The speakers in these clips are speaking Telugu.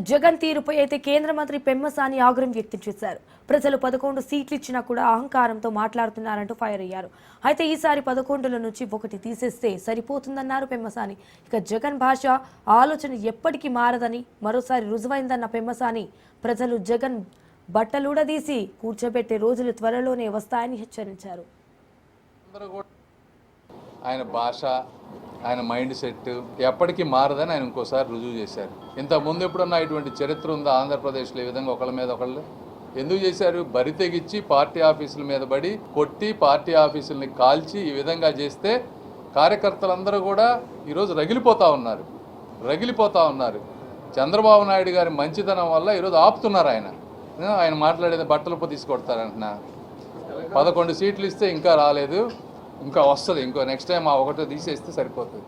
జగన్ తీరుపై అయితే కేంద్ర మంత్రి పెమ్మసాని ఆగ్రహం వ్యక్తం చేశారు. ప్రజలు 11 సీట్లు ఇచ్చినా కూడా అహంకారంతో మాట్లాడుతున్నారంటూ ఫైర్ అయ్యారు. అయితే ఈసారి 11ల నుంచి ఒకటి తీసేస్తే సరిపోతుందన్నారు పెమ్మసాని. ఇక జగన్ భాష ఆలోచన ఎప్పటికీ మారదని మరోసారి రుజువైందన్న పెమ్మసాని ప్రజలు జగన్ బట్టలుడదీసి కూర్చోబెట్టే రోజులు త్వరలోనే వస్తాయని హెచ్చరించారు. ఆయన భాష, ఆయన మైండ్ సెట్ ఎప్పటికీ మారదని ఆయన ఇంకోసారి రుజువు చేశారు. ఇంతకుముందు ఎప్పుడన్నా ఇటువంటి చరిత్ర ఉందా ఆంధ్రప్రదేశ్లో? ఈ విధంగా ఒకళ్ళ మీద ఒకళ్ళు ఎందుకు చేశారు? బరి తెగించి పార్టీ ఆఫీసుల మీద పడి కొట్టి పార్టీ ఆఫీసుల్ని కాల్చి ఈ విధంగా చేస్తే కార్యకర్తలందరూ కూడా ఈరోజు రగిలిపోతూ ఉన్నారు. చంద్రబాబు నాయుడు గారి మంచితనం వల్ల ఈరోజు ఆపుతున్నారు. ఆయన మాట్లాడేది బట్టలు తీసుకొడతారంటున్నా. 11 సీట్లు ఇస్తే ఇంకా రాలేదు, ఇంకా వస్తుంది, ఇంకో నెక్స్ట్ టైం ఆ ఒకటో తీసేస్తే సరిపోతుంది.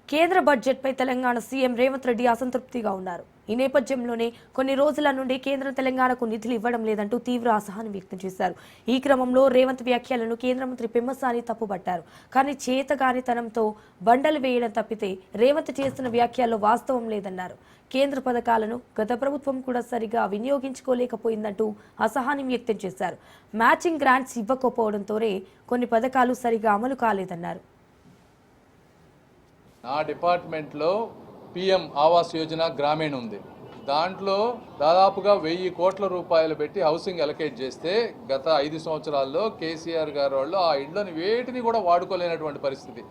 కేంద్ర బడ్జెట్పై తెలంగాణ సీఎం రేవంత్ రెడ్డి అసంతృప్తిగా ఉన్నారు. ఈ నేపథ్యంలోనే కొన్ని రోజుల నుండి కేంద్రం తెలంగాణకు నిధులు ఇవ్వడం లేదంటూ తీవ్ర అసహనం వ్యక్తం చేశారు. ఈ క్రమంలో రేవంత్ వ్యాఖ్యలను కేంద్ర మంత్రి పెమ్మసాని తప్పుపట్టారు. కానీ చేతగానితనంతో బండలు వేయడం తప్పితే రేవంత్ చేస్తున్న వ్యాఖ్యల్లో వాస్తవం లేదన్నారు. కేంద్ర పథకాలను గత ప్రభుత్వం కూడా సరిగా వినియోగించుకోలేకపోయిందంటూ అసహనం వ్యక్తం చేశారు. మ్యాచింగ్ గ్రాంట్స్ ఇవ్వకపోవడంతోనే కొన్ని పథకాలు సరిగా అమలు కాలేదన్నారు. నా డిపార్ట్మెంట్లో పిఎం ఆవాస్ యోజన గ్రామీణ ఉంది. దాంట్లో దాదాపుగా 1000 కోట్ల రూపాయలు పెట్టి హౌసింగ్ అలొకేట్ చేస్తే గత 5 సంవత్సరాల్లో కేసీఆర్ గారు వాళ్ళు ఆ ఇళ్లను వేటిని కూడా వాడుకోలేనటువంటి పరిస్థితి.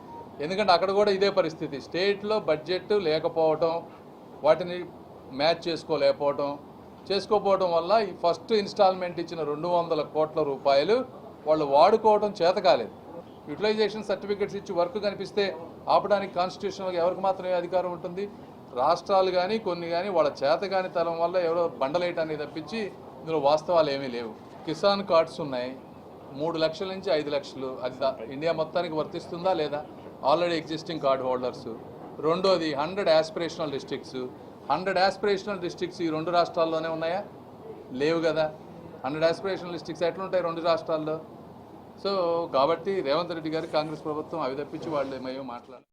ఎందుకంటే అక్కడ కూడా ఇదే పరిస్థితి. స్టేట్లో బడ్జెట్ లేకపోవటం, వాటిని మ్యాచ్ చేసుకోకపోవడం వల్ల ఈ ఫస్ట్ ఇన్స్టాల్మెంట్ ఇచ్చిన 200 కోట్ల రూపాయలు వాళ్ళు వాడుకోవడం చేత కాలేదు. యూటిలైజేషన్ సర్టిఫికెట్స్ ఇచ్చి వర్క్ కనిపిస్తే ఆపడానికి కాన్స్టిట్యూషన్లో ఎవరికి మాత్రమే అధికారం ఉంటుంది? రాష్ట్రాలు కానీ కొన్ని కానీ వాళ్ళ చేతగాని తరం వల్ల ఎవరో బండలేయటాన్ని తప్పించి ఇందులో వాస్తవాలు ఏమీ లేవు. కిసాన్ కార్డ్స్ ఉన్నాయి, 3 లక్షల నుంచి 5 లక్షలు. అది ఇండియా మొత్తానికి వర్తిస్తుందా లేదా? Already existing card holders. రెండోది 100 యాస్పిరేషనల్ డిస్ట్రిక్ట్స్. 100 యాస్పిరేషనల్ డిస్ట్రిక్ట్స్ ఈ 2 రాష్ట్రాల్లోనే ఉన్నాయా? లేవు కదా. 100 యాస్పిరేషనల్ డిస్ట్రిక్ట్స్ ఎట్లుంటాయి 2 రాష్ట్రాల్లో? సో కాబట్టి రేవంత్ రెడ్డి గారు కాంగ్రెస్ ప్రభుత్వం అవి తప్పించి వాళ్ళు ఏమో మాట్లాడారు.